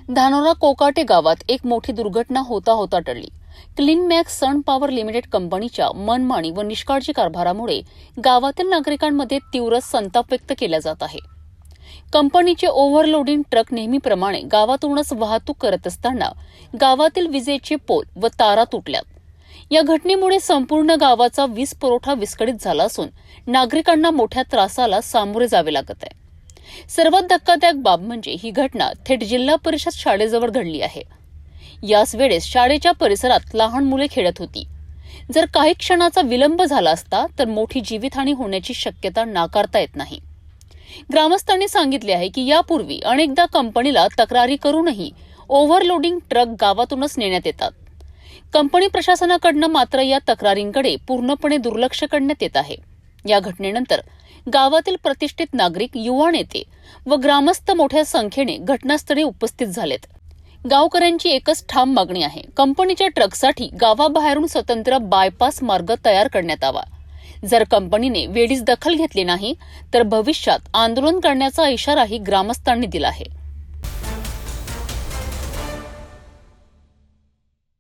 धानोरा कोकाटे गावात एक मोठी दुर्घटना होता टळली। क्लीन मॅक्स सन पॉवर लिमिटेड कंपनीच्या मनमानी व निष्काळजी कारभारामुळे गावातील नागरिकांमध्ये तीव्र संताप व्यक्त केला जात आहे। कंपनीचे ओव्हरलोडिंग ट्रक नेहमीप्रमाणे गावातूनच वाहतूक करत असताना गावातील विजेचे पोल व तारा तुटल्यात। या घटनेमुळे संपूर्ण गावाचा वीज पुरवठा विस्कळीत झाला असून नागरिकांना मोठ्या त्रासाला सामोरे जावे लागत आहे। सर्वात धक्कादायक बाब म्हणजे ही घटना थेट जिल्हा परिषद शाळेजवळ घडली आहे। याच वेळेस शाळेच्या परिसरात लहान मुले खेळत होती। जर काही क्षणाचा विलंब झाला असता तर मोठी जीवितहानी होण्याची शक्यता नाकारता येत नाही। ग्रामस्थांनी सांगितले आहे की यापूर्वी अनेकदा कंपनीला तक्रारी करूनही ओव्हरलोडिंग ट्रक गावातूनच नेण्यात येतात। कंपनी प्रशासनाकडून मात्र या तक्रारींकडे पूर्णपणे दुर्लक्ष करण्यात येत आहे। या घटनेनंतर गावातील प्रतिष्ठित नागरिक, युवा नेते व ग्रामस्थ मोठ्या संख्येने घटनास्थळी उपस्थित झालेत। गावकऱ्यांची एकच ठाम मागणी आहे, कंपनीच्या ट्रकसाठी गावाबाहेरून स्वतंत्र बायपास मार्ग तयार करण्यात यावा। जर कंपनीने वेळीच दखल घेतली नाही तर भविष्यात आंदोलन करण्याचा इशाराही ग्रामस्थांनी दिला आहे।